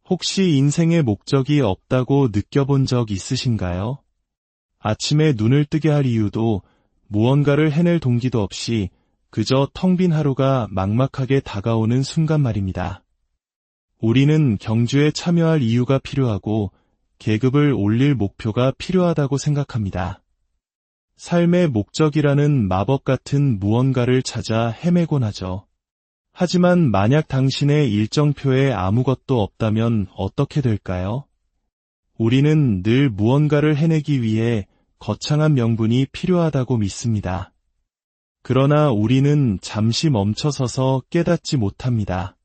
혹시 인생의 목적이 없다고 느껴본 적 있으신가요? 아침에 눈을 뜨게 할 이유도 무언가를 해낼 동기도 없이 그저 텅 빈 하루가 막막하게 다가오는 순간 말입니다. 우리는 경주에 참여할 이유가 필요하고 계급을 올릴 목표가 필요하다고 생각합니다. 삶의 목적이라는 마법 같은 무언가를 찾아 헤매곤 하죠. 하지만 만약 당신의 일정표에 아무것도 없다면 어떻게 될까요? 우리는 늘 무언가를 해내기 위해 거창한 명분이 필요하다고 믿습니다. 그러나 우리는 잠시 멈춰서서 깨닫지 못합니다.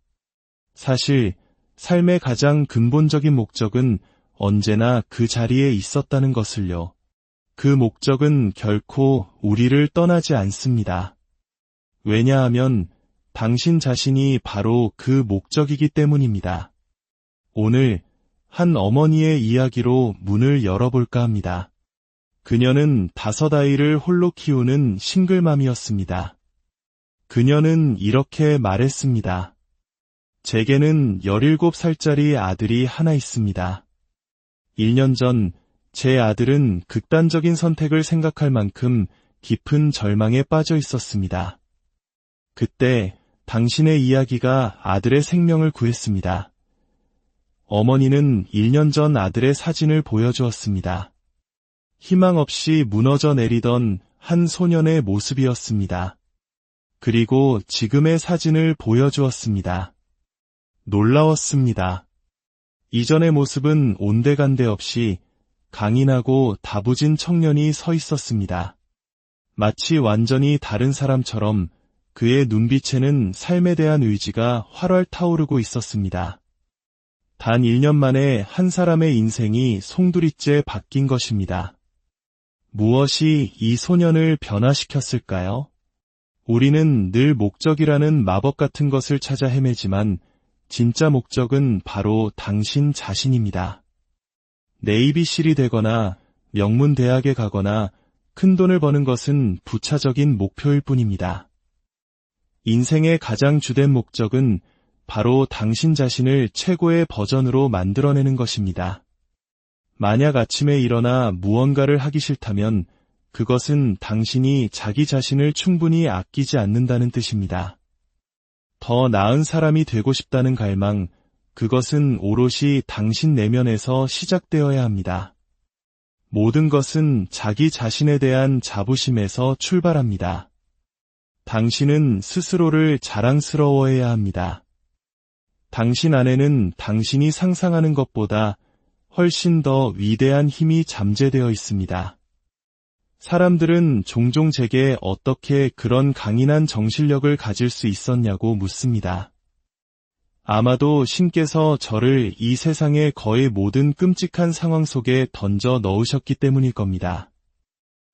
사실 삶의 가장 근본적인 목적은 언제나 그 자리에 있었다는 것을요. 그 목적은 결코 우리를 떠나지 않습니다. 왜냐하면 당신 자신이 바로 그 목적이기 때문입니다. 오늘 한 어머니의 이야기로 문을 열어볼까 합니다. 그녀는 5 아이를 홀로 키우는 싱글맘이었습니다. 그녀는 이렇게 말했습니다. 제게는 17살짜리 아들이 하나 있습니다. 1년 전 제 아들은 극단적인 선택을 생각할 만큼 깊은 절망에 빠져 있었습니다. 그때 당신의 이야기가 아들의 생명을 구했습니다. 어머니는 1년 전 아들의 사진을 보여주었습니다. 희망 없이 무너져 내리던 한 소년의 모습이었습니다. 그리고 지금의 사진을 보여주었습니다. 놀라웠습니다. 이전의 모습은 온데간데 없이 강인하고 다부진 청년이 서 있었습니다. 마치 완전히 다른 사람처럼 그의 눈빛에는 삶에 대한 의지가 활활 타오르고 있었습니다. 단 1년 만에 한 사람의 인생이 송두리째 바뀐 것입니다. 무엇이 이 소년을 변화시켰을까요? 우리는 늘 목적이라는 마법 같은 것을 찾아 헤매지만 진짜 목적은 바로 당신 자신입니다. 네이비실이 되거나 명문 대학에 가거나 큰 돈을 버는 것은 부차적인 목표일 뿐입니다. 인생의 가장 주된 목적은 바로 당신 자신을 최고의 버전으로 만들어내는 것입니다. 만약 아침에 일어나 무언가를 하기 싫다면 그것은 당신이 자기 자신을 충분히 아끼지 않는다는 뜻입니다. 더 나은 사람이 되고 싶다는 갈망, 그것은 오롯이 당신 내면에서 시작되어야 합니다. 모든 것은 자기 자신에 대한 자부심에서 출발합니다. 당신은 스스로를 자랑스러워해야 합니다. 당신 안에는 당신이 상상하는 것보다 훨씬 더 위대한 힘이 잠재되어 있습니다. 사람들은 종종 제게 어떻게 그런 강인한 정신력을 가질 수 있었냐고 묻습니다. 아마도 신께서 저를 이 세상의 거의 모든 끔찍한 상황 속에 던져 넣으셨기 때문일 겁니다.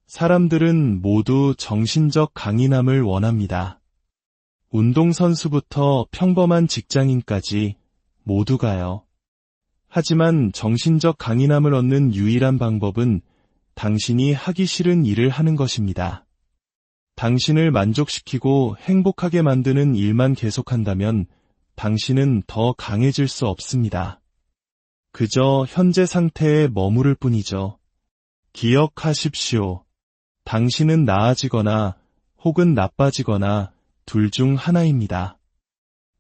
사람들은 모두 정신적 강인함을 원합니다. 운동선수부터 평범한 직장인까지 모두가요. 하지만 정신적 강인함을 얻는 유일한 방법은 당신이 하기 싫은 일을 하는 것입니다. 당신을 만족시키고 행복하게 만드는 일만 계속한다면 당신은 더 강해질 수 없습니다. 그저 현재 상태에 머무를 뿐이죠. 기억하십시오. 당신은 나아지거나 혹은 나빠지거나 둘 중 하나입니다.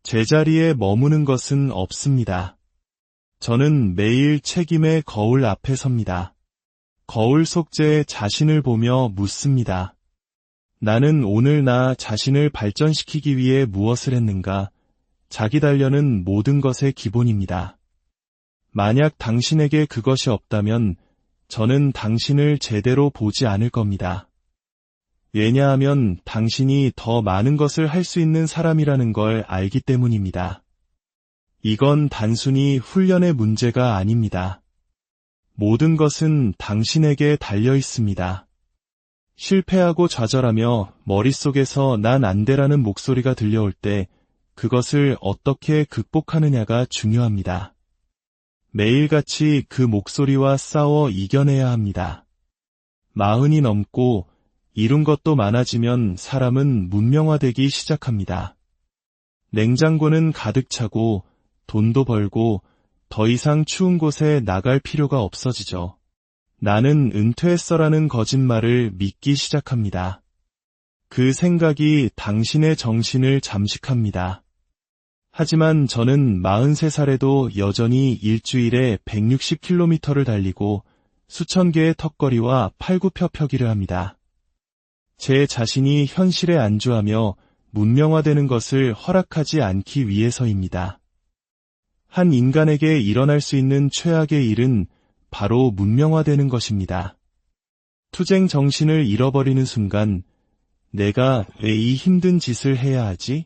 제자리에 머무는 것은 없습니다. 저는 매일 책임의 거울 앞에 섭니다. 거울 속 제 자신을 보며 묻습니다. 나는 오늘 나 자신을 발전시키기 위해 무엇을 했는가? 자기 단련은 모든 것의 기본입니다. 만약 당신에게 그것이 없다면 저는 당신을 제대로 보지 않을 겁니다. 왜냐하면 당신이 더 많은 것을 할 수 있는 사람이라는 걸 알기 때문입니다. 이건 단순히 훈련의 문제가 아닙니다. 모든 것은 당신에게 달려 있습니다. 실패하고 좌절하며 머릿속에서 난 안 돼라는 목소리가 들려올 때 그것을 어떻게 극복하느냐가 중요합니다. 매일같이 그 목소리와 싸워 이겨내야 합니다. 40이 넘고 이룬 것도 많아지면 사람은 문명화되기 시작합니다. 냉장고는 가득 차고 돈도 벌고 더 이상 추운 곳에 나갈 필요가 없어지죠. 나는 은퇴했어라는 거짓말을 믿기 시작합니다. 그 생각이 당신의 정신을 잠식합니다. 하지만 저는 43살에도 여전히 일주일에 160km를 달리고 수천 개의 턱걸이와 팔굽혀펴기를 합니다. 제 자신이 현실에 안주하며 문명화되는 것을 허락하지 않기 위해서입니다. 한 인간에게 일어날 수 있는 최악의 일은 바로 문명화되는 것입니다. 투쟁 정신을 잃어버리는 순간 내가 왜 이 힘든 짓을 해야 하지?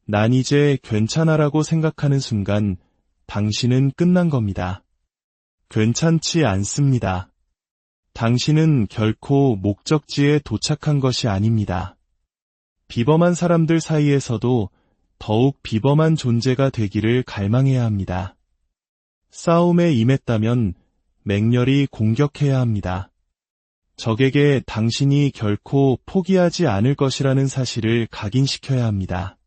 난 이제 괜찮아라고 생각하는 순간 당신은 끝난 겁니다. 괜찮지 않습니다. 당신은 결코 목적지에 도착한 것이 아닙니다. 비범한 사람들 사이에서도 더욱 비범한 존재가 되기를 갈망해야 합니다. 싸움에 임했다면 맹렬히 공격해야 합니다. 적에게 당신이 결코 포기하지 않을 것이라는 사실을 각인시켜야 합니다.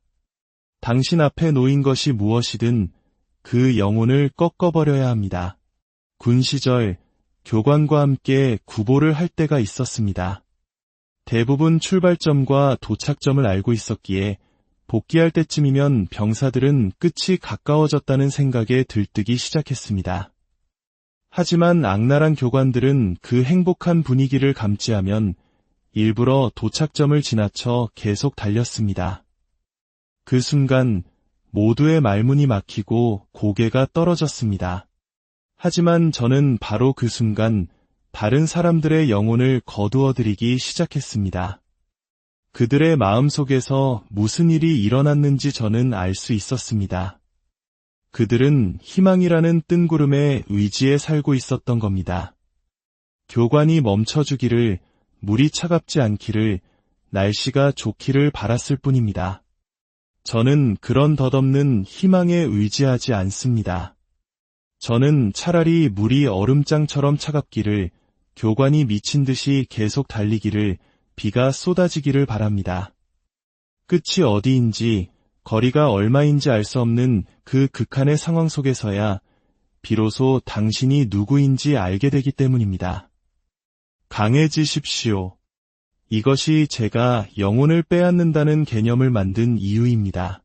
당신 앞에 놓인 것이 무엇이든 그 영혼을 꺾어버려야 합니다. 군 시절 교관과 함께 구보를 할 때가 있었습니다. 대부분 출발점과 도착점을 알고 있었기에 복귀할 때쯤이면 병사들은 끝이 가까워졌다는 생각에 들뜨기 시작했습니다. 하지만 악랄한 교관들은 그 행복한 분위기를 감지하면 일부러 도착점을 지나쳐 계속 달렸습니다. 그 순간 모두의 말문이 막히고 고개가 떨어졌습니다. 하지만 저는 바로 그 순간 다른 사람들의 영혼을 거두어들이기 시작했습니다. 그들의 마음속에서 무슨 일이 일어났는지 저는 알 수 있었습니다. 그들은 희망이라는 뜬구름의 의지에 살고 있었던 겁니다. 교관이 멈춰주기를, 물이 차갑지 않기를, 날씨가 좋기를 바랐을 뿐입니다. 저는 그런 덧없는 희망에 의지하지 않습니다. 저는 차라리 물이 얼음장처럼 차갑기를, 교관이 미친 듯이 계속 달리기를, 비가 쏟아지기를 바랍니다. 끝이 어디인지, 거리가 얼마인지 알 수 없는 그 극한의 상황 속에서야 비로소 당신이 누구인지 알게 되기 때문입니다. 강해지십시오. 이것이 제가 영혼을 빼앗는다는 개념을 만든 이유입니다.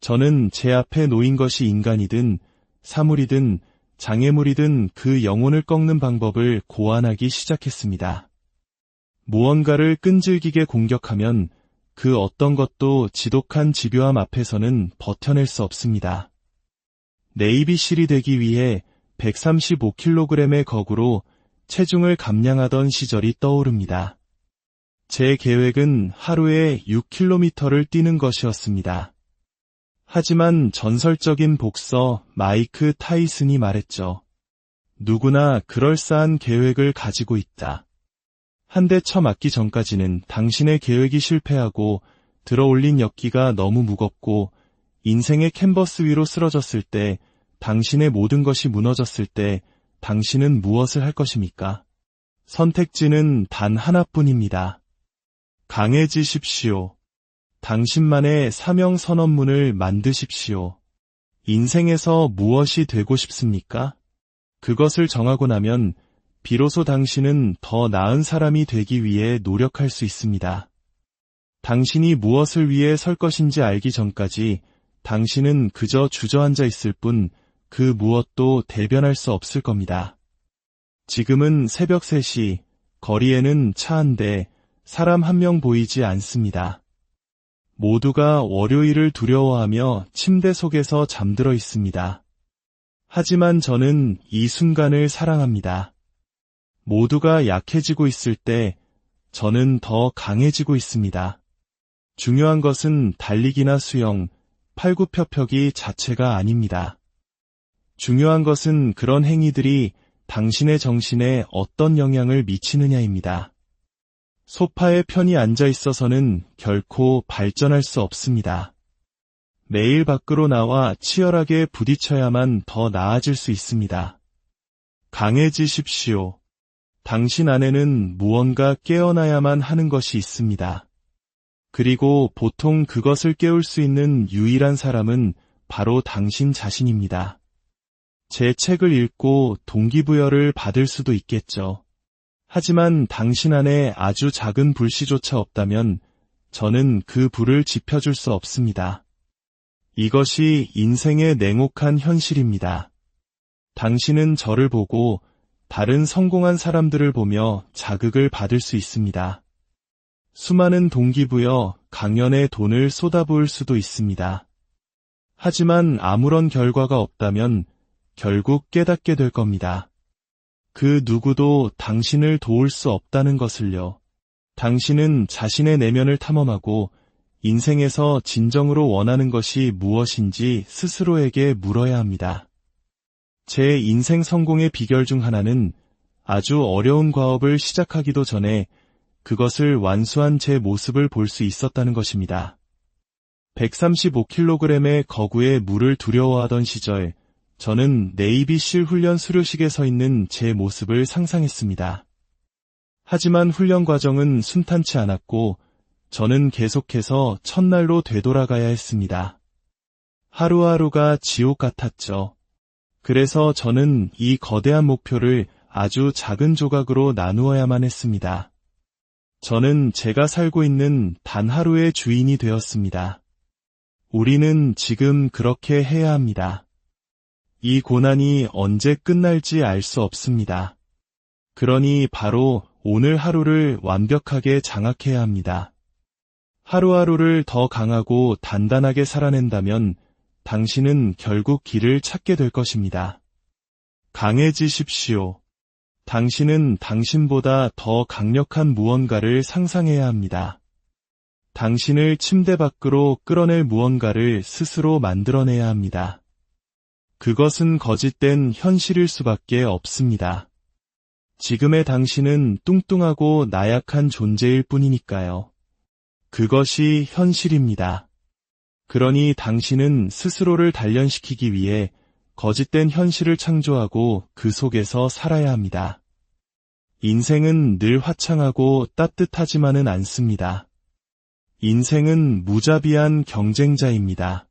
저는 제 앞에 놓인 것이 인간이든 사물이든 장애물이든 그 영혼을 꺾는 방법을 고안하기 시작했습니다. 무언가를 끈질기게 공격하면 그 어떤 것도 지독한 집요함 앞에서는 버텨낼 수 없습니다. 네이비실이 되기 위해 135kg의 거구로 체중을 감량하던 시절이 떠오릅니다. 제 계획은 하루에 6km를 뛰는 것이었습니다. 하지만 전설적인 복서 마이크 타이슨이 말했죠. 누구나 그럴싸한 계획을 가지고 있다. 한 대 쳐맞기 전까지는 당신의 계획이 실패하고 들어올린 역기가 너무 무겁고 인생의 캔버스 위로 쓰러졌을 때, 당신의 모든 것이 무너졌을 때 당신은 무엇을 할 것입니까? 선택지는 단 하나뿐입니다. 강해지십시오. 당신만의 사명 선언문을 만드십시오. 인생에서 무엇이 되고 싶습니까? 그것을 정하고 나면 비로소 당신은 더 나은 사람이 되기 위해 노력할 수 있습니다. 당신이 무엇을 위해 설 것인지 알기 전까지 당신은 그저 주저앉아 있을 뿐 그 무엇도 대변할 수 없을 겁니다. 지금은 새벽 3시, 거리에는 차 한 대, 사람 한 명 보이지 않습니다. 모두가 월요일을 두려워하며 침대 속에서 잠들어 있습니다. 하지만 저는 이 순간을 사랑합니다. 모두가 약해지고 있을 때 저는 더 강해지고 있습니다. 중요한 것은 달리기나 수영, 팔굽혀펴기 자체가 아닙니다. 중요한 것은 그런 행위들이 당신의 정신에 어떤 영향을 미치느냐입니다. 소파에 편히 앉아 있어서는 결코 발전할 수 없습니다. 매일 밖으로 나와 치열하게 부딪혀야만 더 나아질 수 있습니다. 강해지십시오. 당신 안에는 무언가 깨어나야만 하는 것이 있습니다. 그리고 보통 그것을 깨울 수 있는 유일한 사람은 바로 당신 자신입니다. 제 책을 읽고 동기부여를 받을 수도 있겠죠. 하지만 당신 안에 아주 작은 불씨조차 없다면 저는 그 불을 지펴줄 수 없습니다. 이것이 인생의 냉혹한 현실입니다. 당신은 저를 보고 다른 성공한 사람들을 보며 자극을 받을 수 있습니다. 수많은 동기부여, 강연에 돈을 쏟아부을 수도 있습니다. 하지만 아무런 결과가 없다면 결국 깨닫게 될 겁니다. 그 누구도 당신을 도울 수 없다는 것을요. 당신은 자신의 내면을 탐험하고 인생에서 진정으로 원하는 것이 무엇인지 스스로에게 물어야 합니다. 제 인생 성공의 비결 중 하나는 아주 어려운 과업을 시작하기도 전에 그것을 완수한 제 모습을 볼 수 있었다는 것입니다. 135kg의 거구에 물을 두려워하던 시절, 저는 네이비실 훈련 수료식에 서 있는 제 모습을 상상했습니다. 하지만 훈련 과정은 순탄치 않았고, 저는 계속해서 첫날로 되돌아가야 했습니다. 하루하루가 지옥 같았죠. 그래서 저는 이 거대한 목표를 아주 작은 조각으로 나누어야만 했습니다. 저는 제가 살고 있는 단 하루의 주인이 되었습니다. 우리는 지금 그렇게 해야 합니다. 이 고난이 언제 끝날지 알 수 없습니다. 그러니 바로 오늘 하루를 완벽하게 장악해야 합니다. 하루하루를 더 강하고 단단하게 살아낸다면 당신은 결국 길을 찾게 될 것입니다. 강해지십시오. 당신은 당신보다 더 강력한 무언가를 상상해야 합니다. 당신을 침대 밖으로 끌어낼 무언가를 스스로 만들어내야 합니다. 그것은 거짓된 현실일 수밖에 없습니다. 지금의 당신은 뚱뚱하고 나약한 존재일 뿐이니까요. 그것이 현실입니다. 그러니 당신은 스스로를 단련시키기 위해 거짓된 현실을 창조하고 그 속에서 살아야 합니다. 인생은 늘 화창하고 따뜻하지만은 않습니다. 인생은 무자비한 경쟁자입니다.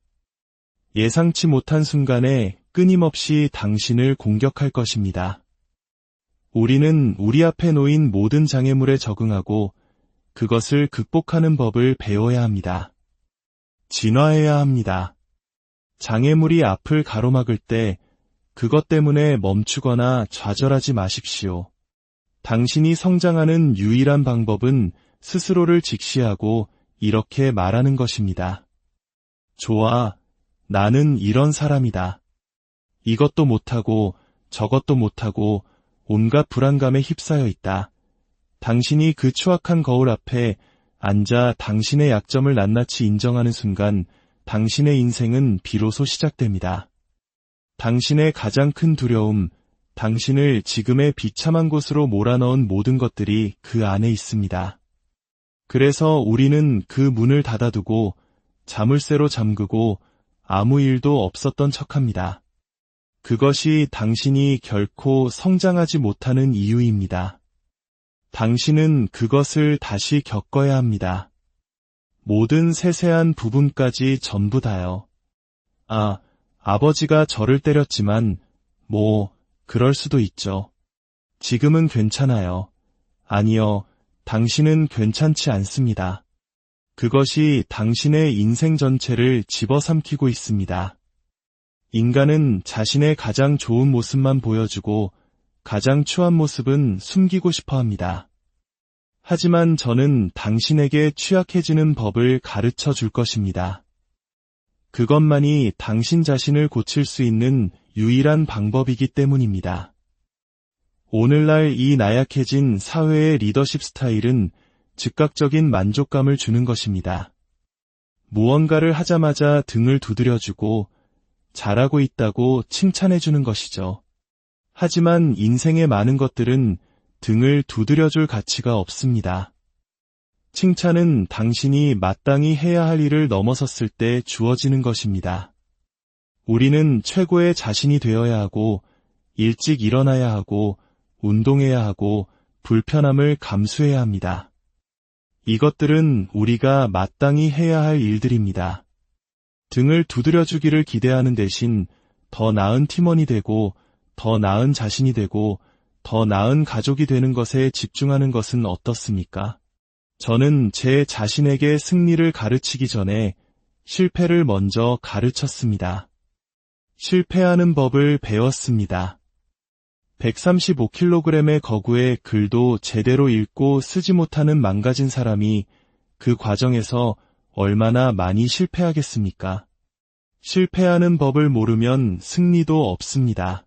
예상치 못한 순간에 끊임없이 당신을 공격할 것입니다. 우리는 우리 앞에 놓인 모든 장애물에 적응하고 그것을 극복하는 법을 배워야 합니다. 진화해야 합니다. 장애물이 앞을 가로막을 때 그것 때문에 멈추거나 좌절하지 마십시오. 당신이 성장하는 유일한 방법은 스스로를 직시하고 이렇게 말하는 것입니다. 좋아, 나는 이런 사람이다. 이것도 못하고 저것도 못하고 온갖 불안감에 휩싸여 있다. 당신이 그 추악한 거울 앞에 앉아 당신의 약점을 낱낱이 인정하는 순간 당신의 인생은 비로소 시작됩니다. 당신의 가장 큰 두려움, 당신을 지금의 비참한 곳으로 몰아넣은 모든 것들이 그 안에 있습니다. 그래서 우리는 그 문을 닫아두고 자물쇠로 잠그고 아무 일도 없었던 척합니다. 그것이 당신이 결코 성장하지 못하는 이유입니다. 당신은 그것을 다시 겪어야 합니다. 모든 세세한 부분까지 전부 다요. 아버지가 저를 때렸지만, 그럴 수도 있죠. 지금은 괜찮아요. 아니요, 당신은 괜찮지 않습니다. 그것이 당신의 인생 전체를 집어삼키고 있습니다. 인간은 자신의 가장 좋은 모습만 보여주고 가장 추한 모습은 숨기고 싶어 합니다. 하지만 저는 당신에게 취약해지는 법을 가르쳐 줄 것입니다. 그것만이 당신 자신을 고칠 수 있는 유일한 방법이기 때문입니다. 오늘날 이 나약해진 사회의 리더십 스타일은 즉각적인 만족감을 주는 것입니다. 무언가를 하자마자 등을 두드려주고 잘하고 있다고 칭찬해주는 것이죠. 하지만 인생의 많은 것들은 등을 두드려줄 가치가 없습니다. 칭찬은 당신이 마땅히 해야 할 일을 넘어섰을 때 주어지는 것입니다. 우리는 최고의 자신이 되어야 하고, 일찍 일어나야 하고, 운동해야 하고, 불편함을 감수해야 합니다. 이것들은 우리가 마땅히 해야 할 일들입니다. 등을 두드려주기를 기대하는 대신 더 나은 팀원이 되고, 더 나은 자신이 되고, 더 나은 가족이 되는 것에 집중하는 것은 어떻습니까? 저는 제 자신에게 승리를 가르치기 전에 실패를 먼저 가르쳤습니다. 실패하는 법을 배웠습니다. 135kg의 거구의 글도 제대로 읽고 쓰지 못하는 망가진 사람이 그 과정에서 얼마나 많이 실패하겠습니까? 실패하는 법을 모르면 승리도 없습니다.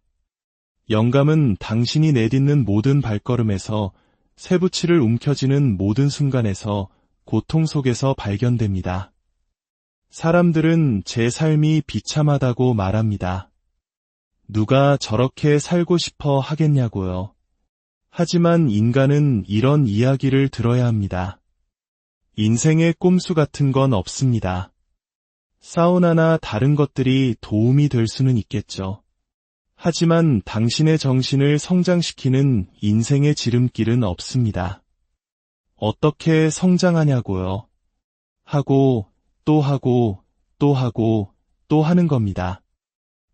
영감은 당신이 내딛는 모든 발걸음에서 쇠붙이를 움켜쥐는 모든 순간에서 고통 속에서 발견됩니다. 사람들은 제 삶이 비참하다고 말합니다. 누가 저렇게 살고 싶어 하겠냐고요. 하지만 인간은 이런 이야기를 들어야 합니다. 인생의 꼼수 같은 건 없습니다. 사우나나 다른 것들이 도움이 될 수는 있겠죠. 하지만 당신의 정신을 성장시키는 인생의 지름길은 없습니다. 어떻게 성장하냐고요. 하고, 또 하고, 또 하고, 또 하는 겁니다.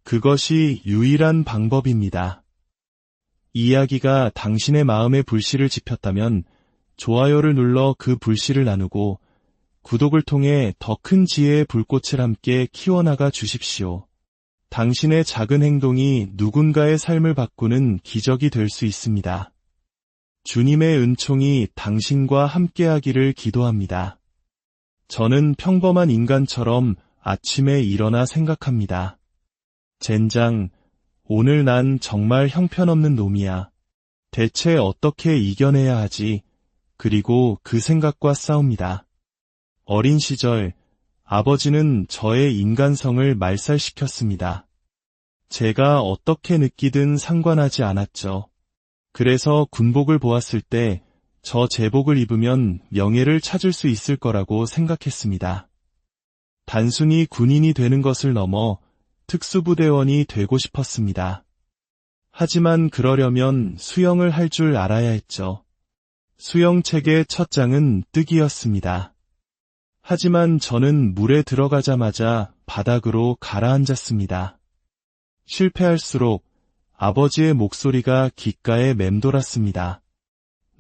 그것이 유일한 방법입니다. 이야기가 당신의 마음에 불씨를 지폈다면 좋아요를 눌러 그 불씨를 나누고 구독을 통해 더 큰 지혜의 불꽃을 함께 키워나가 주십시오. 당신의 작은 행동이 누군가의 삶을 바꾸는 기적이 될 수 있습니다. 주님의 은총이 당신과 함께하기를 기도합니다. 저는 평범한 인간처럼 아침에 일어나 생각합니다. 젠장, 오늘 난 정말 형편없는 놈이야. 대체 어떻게 이겨내야 하지? 그리고 그 생각과 싸웁니다. 어린 시절, 아버지는 저의 인간성을 말살시켰습니다. 제가 어떻게 느끼든 상관하지 않았죠. 그래서 군복을 보았을 때 저 제복을 입으면 명예를 찾을 수 있을 거라고 생각했습니다. 단순히 군인이 되는 것을 넘어 특수부대원이 되고 싶었습니다. 하지만 그러려면 수영을 할 줄 알아야 했죠. 수영책의 첫 장은 뜨기였습니다. 하지만 저는 물에 들어가자마자 바닥으로 가라앉았습니다. 실패할수록 아버지의 목소리가 귓가에 맴돌았습니다.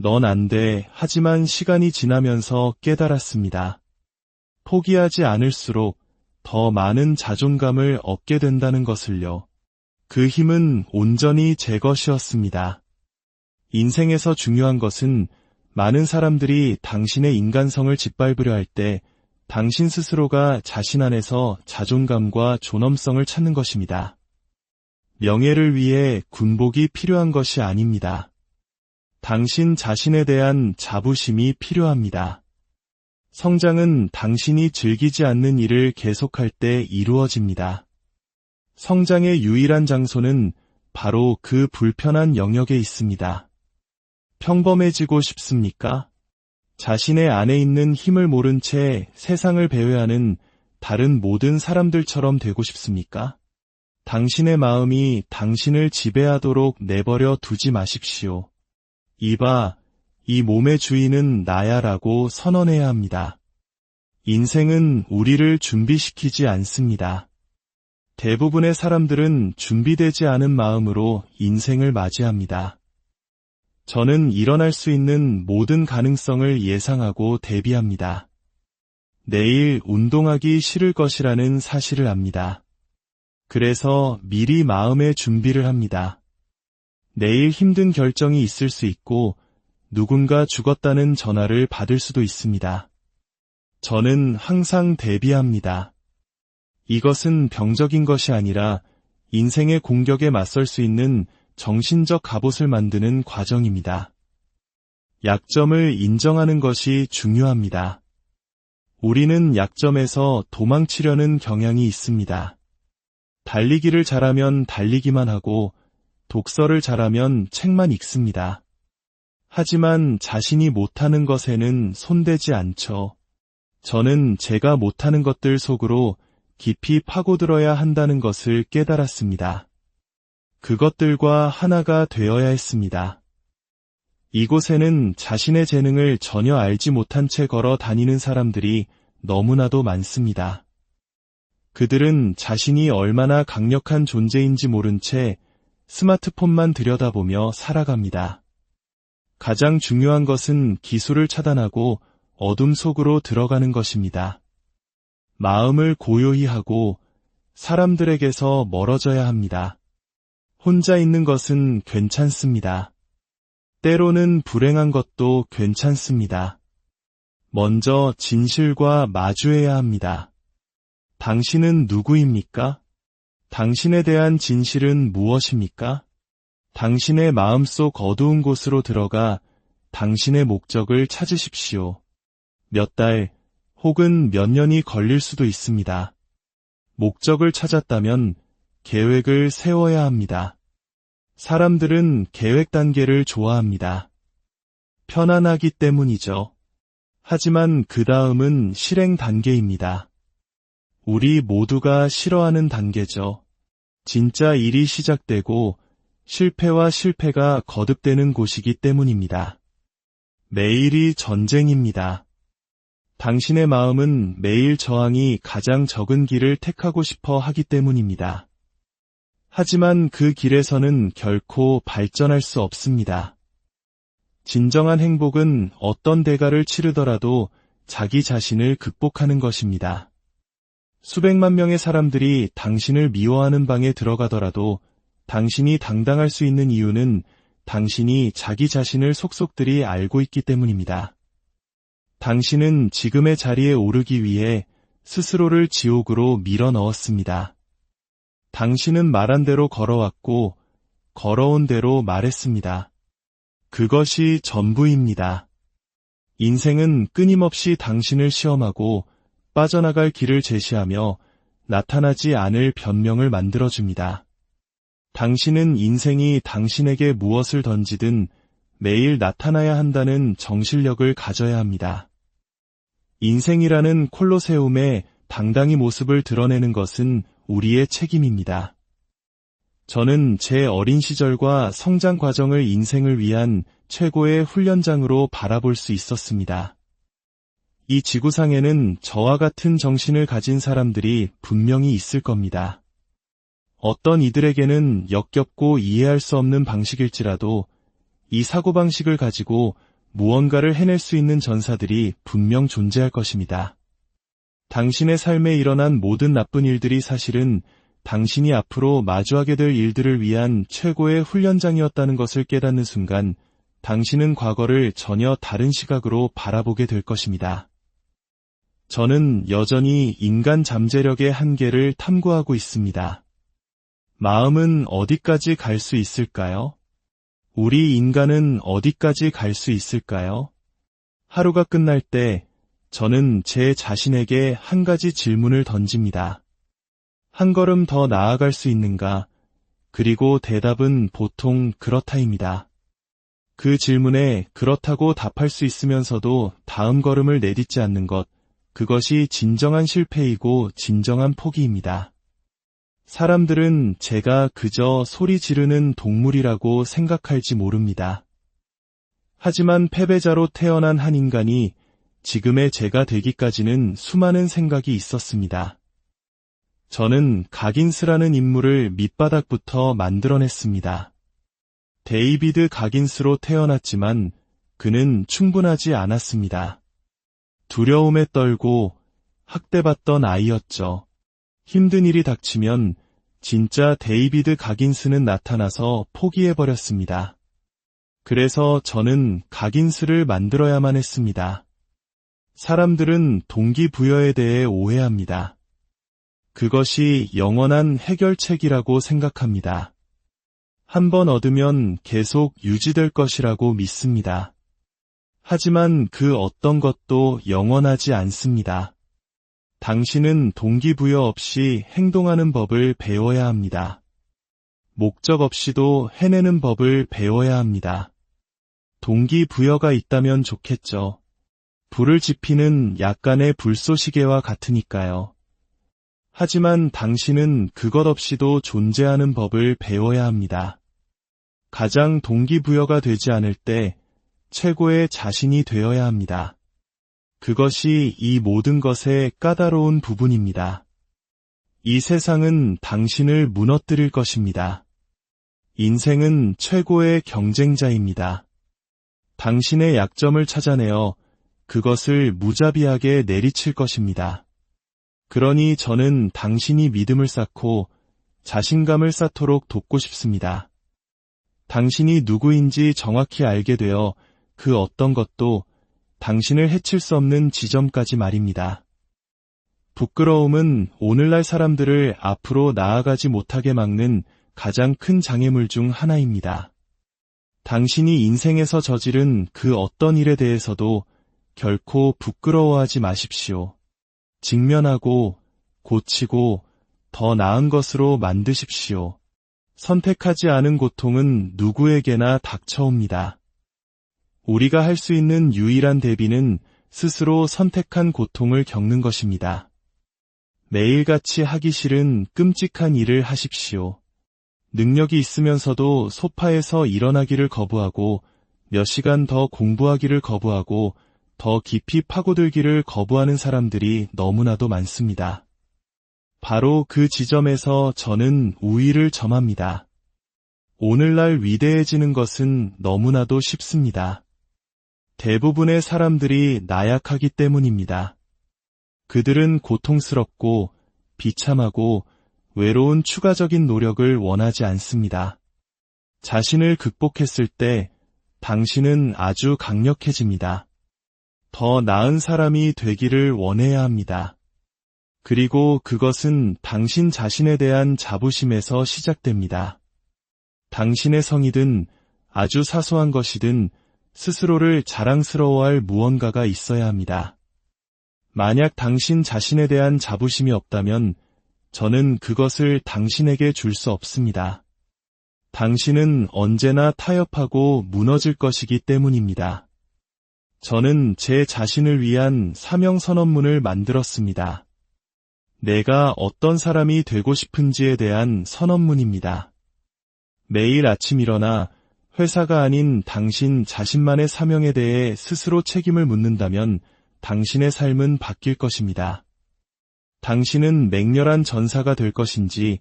넌 안 돼. 하지만 시간이 지나면서 깨달았습니다. 포기하지 않을수록 더 많은 자존감을 얻게 된다는 것을요. 그 힘은 온전히 제 것이었습니다. 인생에서 중요한 것은 많은 사람들이 당신의 인간성을 짓밟으려 할 때 당신 스스로가 자신 안에서 자존감과 존엄성을 찾는 것입니다. 명예를 위해 군복이 필요한 것이 아닙니다. 당신 자신에 대한 자부심이 필요합니다. 성장은 당신이 즐기지 않는 일을 계속할 때 이루어집니다. 성장의 유일한 장소는 바로 그 불편한 영역에 있습니다. 평범해지고 싶습니까? 자신의 안에 있는 힘을 모른 채 세상을 배회하는 다른 모든 사람들처럼 되고 싶습니까? 당신의 마음이 당신을 지배하도록 내버려 두지 마십시오. 이봐, 이 몸의 주인은 나야 라고 선언해야 합니다. 인생은 우리를 준비시키지 않습니다. 대부분의 사람들은 준비되지 않은 마음으로 인생을 맞이합니다. 저는 일어날 수 있는 모든 가능성을 예상하고 대비합니다. 내일 운동하기 싫을 것이라는 사실을 압니다. 그래서 미리 마음의 준비를 합니다. 내일 힘든 결정이 있을 수 있고 누군가 죽었다는 전화를 받을 수도 있습니다. 저는 항상 대비합니다. 이것은 병적인 것이 아니라 인생의 공격에 맞설 수 있는 정신적 갑옷을 만드는 과정입니다. 약점을 인정하는 것이 중요합니다. 우리는 약점에서 도망치려는 경향이 있습니다. 달리기를 잘하면 달리기만 하고 독서를 잘하면 책만 읽습니다. 하지만 자신이 못하는 것에는 손대지 않죠. 저는 제가 못하는 것들 속으로 깊이 파고들어야 한다는 것을 깨달았습니다. 그것들과 하나가 되어야 했습니다. 이곳에는 자신의 재능을 전혀 알지 못한 채 걸어 다니는 사람들이 너무나도 많습니다. 그들은 자신이 얼마나 강력한 존재인지 모른 채 스마트폰만 들여다보며 살아갑니다. 가장 중요한 것은 기술을 차단하고 어둠 속으로 들어가는 것입니다. 마음을 고요히 하고 사람들에게서 멀어져야 합니다. 혼자 있는 것은 괜찮습니다. 때로는 불행한 것도 괜찮습니다. 먼저 진실과 마주해야 합니다. 당신은 누구입니까? 당신에 대한 진실은 무엇입니까? 당신의 마음속 어두운 곳으로 들어가 당신의 목적을 찾으십시오. 몇 달 혹은 몇 년이 걸릴 수도 있습니다. 목적을 찾았다면 계획을 세워야 합니다. 사람들은 계획 단계를 좋아합니다. 편안하기 때문이죠. 하지만 그 다음은 실행 단계입니다. 우리 모두가 싫어하는 단계죠. 진짜 일이 시작되고 실패와 실패가 거듭되는 곳이기 때문입니다. 매일이 전쟁입니다. 당신의 마음은 매일 저항이 가장 적은 길을 택하고 싶어 하기 때문입니다. 하지만 그 길에서는 결코 발전할 수 없습니다. 진정한 행복은 어떤 대가를 치르더라도 자기 자신을 극복하는 것입니다. 수백만 명의 사람들이 당신을 미워하는 방에 들어가더라도 당신이 당당할 수 있는 이유는 당신이 자기 자신을 속속들이 알고 있기 때문입니다. 당신은 지금의 자리에 오르기 위해 스스로를 지옥으로 밀어 넣었습니다. 당신은 말한 대로 걸어왔고 걸어온 대로 말했습니다. 그것이 전부입니다. 인생은 끊임없이 당신을 시험하고 빠져나갈 길을 제시하며 나타나지 않을 변명을 만들어줍니다. 당신은 인생이 당신에게 무엇을 던지든 매일 나타나야 한다는 정신력을 가져야 합니다. 인생이라는 콜로세움에 당당히 모습을 드러내는 것은 우리의 책임입니다. 저는 제 어린 시절과 성장 과정을 인생을 위한 최고의 훈련장으로 바라볼 수 있었습니다. 이 지구상에는 저와 같은 정신을 가진 사람들이 분명히 있을 겁니다. 어떤 이들에게는 역겹고 이해할 수 없는 방식일지라도 이 사고방식을 가지고 무언가를 해낼 수 있는 전사들이 분명 존재할 것입니다. 당신의 삶에 일어난 모든 나쁜 일들이 사실은 당신이 앞으로 마주하게 될 일들을 위한 최고의 훈련장이었다는 것을 깨닫는 순간 당신은 과거를 전혀 다른 시각으로 바라보게 될 것입니다. 저는 여전히 인간 잠재력의 한계를 탐구하고 있습니다. 마음은 어디까지 갈 수 있을까요? 우리 인간은 어디까지 갈 수 있을까요? 하루가 끝날 때 저는 제 자신에게 한 가지 질문을 던집니다. 한 걸음 더 나아갈 수 있는가? 그리고 대답은 보통 그렇다입니다. 그 질문에 그렇다고 답할 수 있으면서도 다음 걸음을 내딛지 않는 것, 그것이 진정한 실패이고 진정한 포기입니다. 사람들은 제가 그저 소리 지르는 동물이라고 생각할지 모릅니다. 하지만 패배자로 태어난 한 인간이 지금의 제가 되기까지는 수많은 생각이 있었습니다. 저는 가긴스라는 인물을 밑바닥부터 만들어냈습니다. 데이비드 가긴스로 태어났지만 그는 충분하지 않았습니다. 두려움에 떨고 학대받던 아이였죠. 힘든 일이 닥치면 진짜 데이비드 가긴스는 나타나서 포기해버렸습니다. 그래서 저는 가긴스를 만들어야만 했습니다. 사람들은 동기부여에 대해 오해합니다. 그것이 영원한 해결책이라고 생각합니다. 한번 얻으면 계속 유지될 것이라고 믿습니다. 하지만 그 어떤 것도 영원하지 않습니다. 당신은 동기부여 없이 행동하는 법을 배워야 합니다. 목적 없이도 해내는 법을 배워야 합니다. 동기부여가 있다면 좋겠죠. 불을 지피는 약간의 불쏘시개와 같으니까요. 하지만 당신은 그것 없이도 존재하는 법을 배워야 합니다. 가장 동기부여가 되지 않을 때 최고의 자신이 되어야 합니다. 그것이 이 모든 것의 까다로운 부분입니다. 이 세상은 당신을 무너뜨릴 것입니다. 인생은 최고의 경쟁자입니다. 당신의 약점을 찾아내어 그것을 무자비하게 내리칠 것입니다. 그러니 저는 당신이 믿음을 쌓고 자신감을 쌓도록 돕고 싶습니다. 당신이 누구인지 정확히 알게 되어 그 어떤 것도 당신을 해칠 수 없는 지점까지 말입니다. 부끄러움은 오늘날 사람들을 앞으로 나아가지 못하게 막는 가장 큰 장애물 중 하나입니다. 당신이 인생에서 저지른 그 어떤 일에 대해서도 결코 부끄러워하지 마십시오. 직면하고 고치고 더 나은 것으로 만드십시오. 선택하지 않은 고통은 누구에게나 닥쳐옵니다. 우리가 할 수 있는 유일한 대비는 스스로 선택한 고통을 겪는 것입니다. 매일같이 하기 싫은 끔찍한 일을 하십시오. 능력이 있으면서도 소파에서 일어나기를 거부하고 몇 시간 더 공부하기를 거부하고 더 깊이 파고들기를 거부하는 사람들이 너무나도 많습니다. 바로 그 지점에서 저는 우위를 점합니다. 오늘날 위대해지는 것은 너무나도 쉽습니다. 대부분의 사람들이 나약하기 때문입니다. 그들은 고통스럽고 비참하고 외로운 추가적인 노력을 원하지 않습니다. 자신을 극복했을 때 당신은 아주 강력해집니다. 더 나은 사람이 되기를 원해야 합니다. 그리고 그것은 당신 자신에 대한 자부심에서 시작됩니다. 당신의 성이든 아주 사소한 것이든 스스로를 자랑스러워할 무언가가 있어야 합니다. 만약 당신 자신에 대한 자부심이 없다면 저는 그것을 당신에게 줄 수 없습니다. 당신은 언제나 타협하고 무너질 것이기 때문입니다. 저는 제 자신을 위한 사명선언문을 만들었습니다. 내가 어떤 사람이 되고 싶은지에 대한 선언문입니다. 매일 아침 일어나 회사가 아닌 당신 자신만의 사명에 대해 스스로 책임을 묻는다면 당신의 삶은 바뀔 것입니다. 당신은 맹렬한 전사가 될 것인지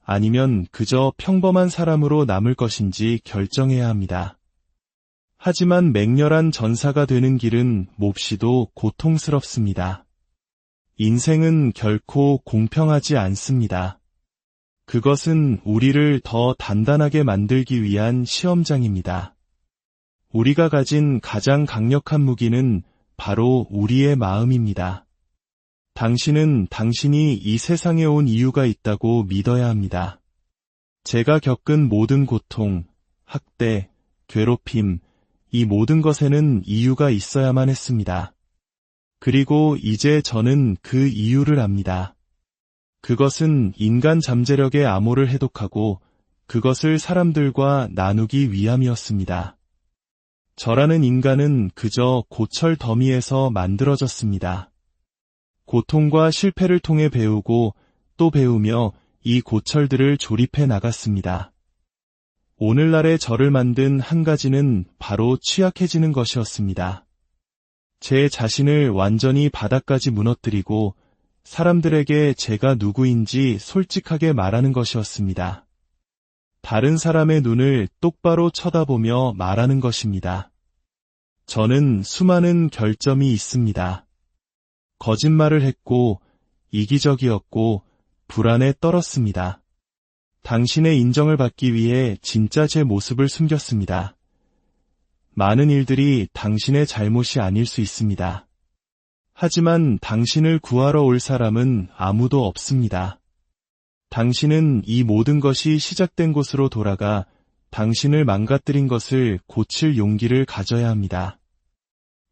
아니면 그저 평범한 사람으로 남을 것인지 결정해야 합니다. 하지만 맹렬한 전사가 되는 길은 몹시도 고통스럽습니다. 인생은 결코 공평하지 않습니다. 그것은 우리를 더 단단하게 만들기 위한 시험장입니다. 우리가 가진 가장 강력한 무기는 바로 우리의 마음입니다. 당신은 당신이 이 세상에 온 이유가 있다고 믿어야 합니다. 제가 겪은 모든 고통, 학대, 괴롭힘, 이 모든 것에는 이유가 있어야만 했습니다. 그리고 이제 저는 그 이유를 압니다. 그것은 인간 잠재력의 암호를 해독하고 그것을 사람들과 나누기 위함이었습니다. 저라는 인간은 그저 고철 더미에서 만들어졌습니다. 고통과 실패를 통해 배우고 또 배우며 이 고철들을 조립해 나갔습니다. 오늘날의 저를 만든 한 가지는 바로 취약해지는 것이었습니다. 제 자신을 완전히 바닥까지 무너뜨리고 사람들에게 제가 누구인지 솔직하게 말하는 것이었습니다. 다른 사람의 눈을 똑바로 쳐다보며 말하는 것입니다. 저는 수많은 결점이 있습니다. 거짓말을 했고 이기적이었고 불안에 떨었습니다. 당신의 인정을 받기 위해 진짜 제 모습을 숨겼습니다. 많은 일들이 당신의 잘못이 아닐 수 있습니다. 하지만 당신을 구하러 올 사람은 아무도 없습니다. 당신은 이 모든 것이 시작된 곳으로 돌아가 당신을 망가뜨린 것을 고칠 용기를 가져야 합니다.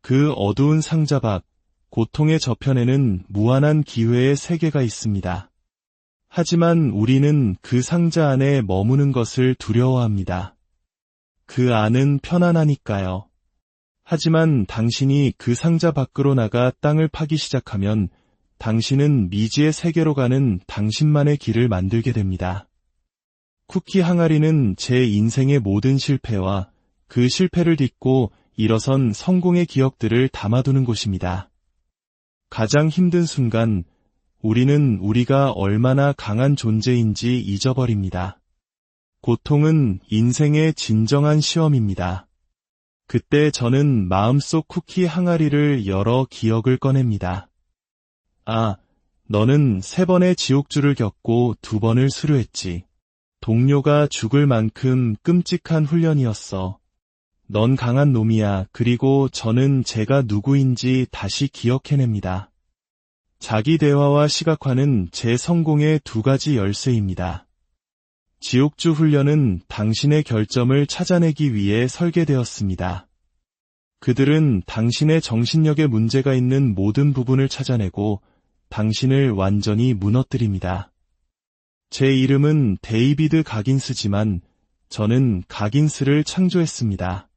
그 어두운 상자 밖, 고통의 저편에는 무한한 기회의 세계가 있습니다. 하지만 우리는 그 상자 안에 머무는 것을 두려워합니다. 그 안은 편안하니까요. 하지만 당신이 그 상자 밖으로 나가 땅을 파기 시작하면 당신은 미지의 세계로 가는 당신만의 길을 만들게 됩니다. 쿠키 항아리는 제 인생의 모든 실패와 그 실패를 딛고 일어선 성공의 기억들을 담아두는 곳입니다. 가장 힘든 순간, 우리는 우리가 얼마나 강한 존재인지 잊어버립니다. 고통은 인생의 진정한 시험입니다. 그때 저는 마음속 쿠키 항아리를 열어 기억을 꺼냅니다. 아, 너는 3번의 지옥줄을 겪고 2번을 수료했지. 동료가 죽을 만큼 끔찍한 훈련이었어. 넌 강한 놈이야. 그리고 저는 제가 누구인지 다시 기억해냅니다. 자기 대화와 시각화는 제 성공의 2가지 열쇠입니다. 지옥주 훈련은 당신의 결점을 찾아내기 위해 설계되었습니다. 그들은 당신의 정신력에 문제가 있는 모든 부분을 찾아내고 당신을 완전히 무너뜨립니다. 제 이름은 데이비드 가긴스지만 저는 가긴스를 창조했습니다.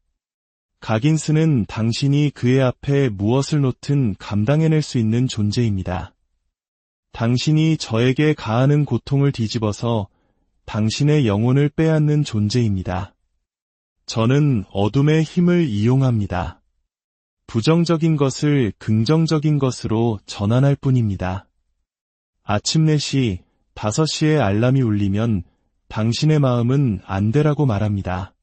가긴스는 당신이 그의 앞에 무엇을 놓든 감당해낼 수 있는 존재입니다. 당신이 저에게 가하는 고통을 뒤집어서 당신의 영혼을 빼앗는 존재입니다. 저는 어둠의 힘을 이용합니다. 부정적인 것을 긍정적인 것으로 전환할 뿐입니다. 아침 4시, 5시에 알람이 울리면 당신의 마음은 안 되라고 말합니다.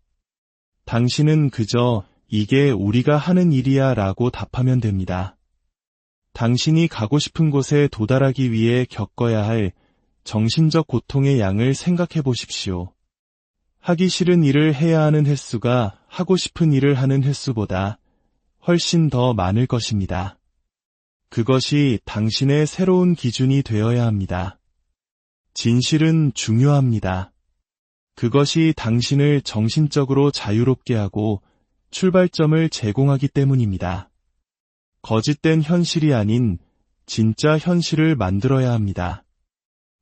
당신은 그저 이게 우리가 하는 일이야 라고 답하면 됩니다. 당신이 가고 싶은 곳에 도달하기 위해 겪어야 할 정신적 고통의 양을 생각해 보십시오. 하기 싫은 일을 해야 하는 횟수가 하고 싶은 일을 하는 횟수보다 훨씬 더 많을 것입니다. 그것이 당신의 새로운 기준이 되어야 합니다. 진실은 중요합니다. 그것이 당신을 정신적으로 자유롭게 하고 출발점을 제공하기 때문입니다. 거짓된 현실이 아닌 진짜 현실을 만들어야 합니다.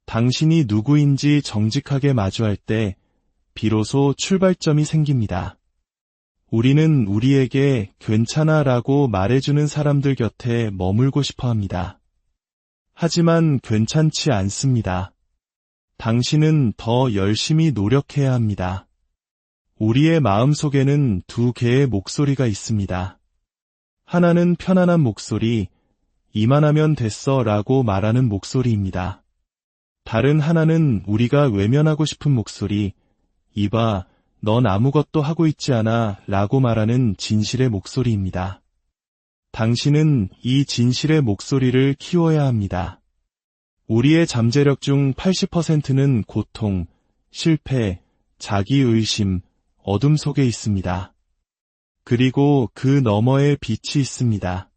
당신이 누구인지 정직하게 마주할 때 비로소 출발점이 생깁니다. 우리는 우리에게 괜찮아 라고 말해주는 사람들 곁에 머물고 싶어 합니다. 하지만 괜찮지 않습니다. 당신은 더 열심히 노력해야 합니다. 우리의 마음속에는 2개의 목소리가 있습니다. 하나는 편안한 목소리, 이만하면 됐어 라고 말하는 목소리입니다. 다른 하나는 우리가 외면하고 싶은 목소리, 이봐, 넌 아무것도 하고 있지 않아 라고 말하는 진실의 목소리입니다. 당신은 이 진실의 목소리를 키워야 합니다. 우리의 잠재력 중 80%는 고통, 실패, 자기의심, 어둠 속에 있습니다. 그리고 그 너머에 빛이 있습니다.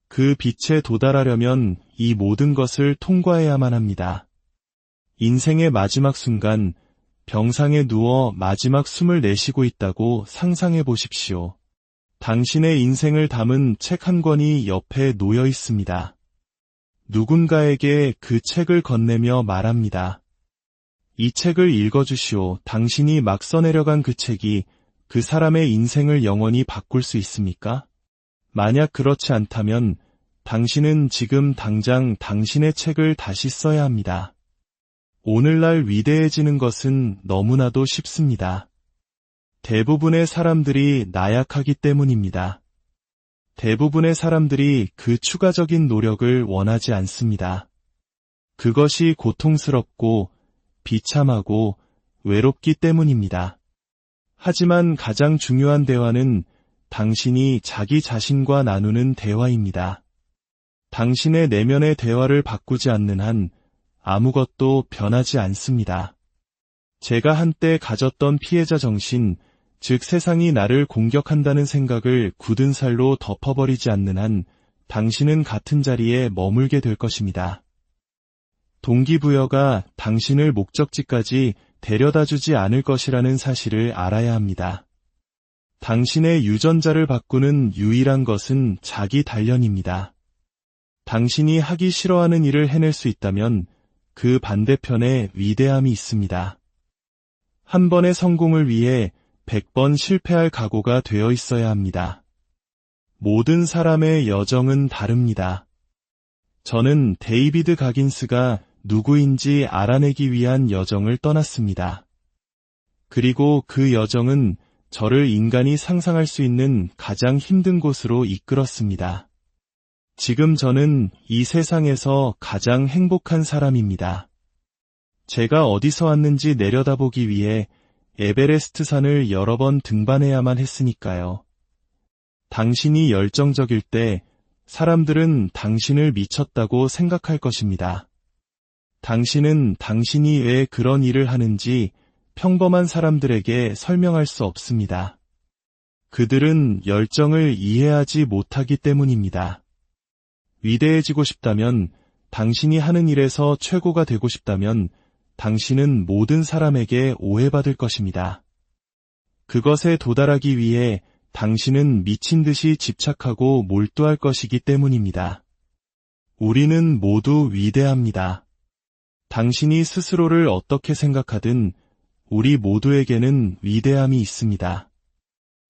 그 빛에 도달하려면 이 모든 것을 통과해야만 합니다. 인생의 마지막 순간, 병상에 누워 마지막 숨을 내쉬고 있다고 상상해 보십시오. 당신의 인생을 담은 책 한 권이 옆에 놓여 있습니다. 누군가에게 그 책을 건네며 말합니다. 이 책을 읽어주시오. 당신이 막 써내려간 그 책이 그 사람의 인생을 영원히 바꿀 수 있습니까? 만약 그렇지 않다면 당신은 지금 당장 당신의 책을 다시 써야 합니다. 오늘날 위대해지는 것은 너무나도 쉽습니다. 대부분의 사람들이 나약하기 때문입니다. 대부분의 사람들이 그 추가적인 노력을 원하지 않습니다. 그것이 고통스럽고 비참하고 외롭기 때문입니다. 하지만 가장 중요한 대화는 당신이 자기 자신과 나누는 대화입니다. 당신의 내면의 대화를 바꾸지 않는 한 아무것도 변하지 않습니다. 제가 한때 가졌던 피해자 정신, 즉 세상이 나를 공격한다는 생각을 굳은 살로 덮어버리지 않는 한 당신은 같은 자리에 머물게 될 것입니다. 동기부여가 당신을 목적지까지 데려다주지 않을 것이라는 사실을 알아야 합니다. 당신의 유전자를 바꾸는 유일한 것은 자기 단련입니다. 당신이 하기 싫어하는 일을 해낼 수 있다면 그 반대편에 위대함이 있습니다. 한 번의 성공을 위해 100번 실패할 각오가 되어 있어야 합니다. 모든 사람의 여정은 다릅니다. 저는 데이비드 가긴스가 누구인지 알아내기 위한 여정을 떠났습니다. 그리고 그 여정은 저를 인간이 상상할 수 있는 가장 힘든 곳으로 이끌었습니다. 지금 저는 이 세상에서 가장 행복한 사람입니다. 제가 어디서 왔는지 내려다보기 위해 에베레스트 산을 여러 번 등반해야만 했으니까요. 당신이 열정적일 때 사람들은 당신을 미쳤다고 생각할 것입니다. 당신은 당신이 왜 그런 일을 하는지 평범한 사람들에게 설명할 수 없습니다. 그들은 열정을 이해하지 못하기 때문입니다. 위대해지고 싶다면, 당신이 하는 일에서 최고가 되고 싶다면 당신은 모든 사람에게 오해받을 것입니다. 그것에 도달하기 위해 당신은 미친 듯이 집착하고 몰두할 것이기 때문입니다. 우리는 모두 위대합니다. 당신이 스스로를 어떻게 생각하든 우리 모두에게는 위대함이 있습니다.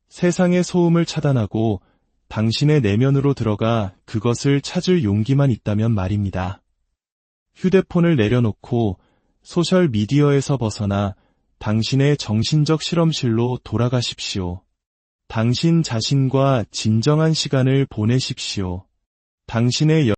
세상의 소음을 차단하고 당신의 내면으로 들어가 그것을 찾을 용기만 있다면 말입니다. 휴대폰을 내려놓고 소셜미디어에서 벗어나 당신의 정신적 실험실로 돌아가십시오. 당신 자신과 진정한 시간을 보내십시오. 당신의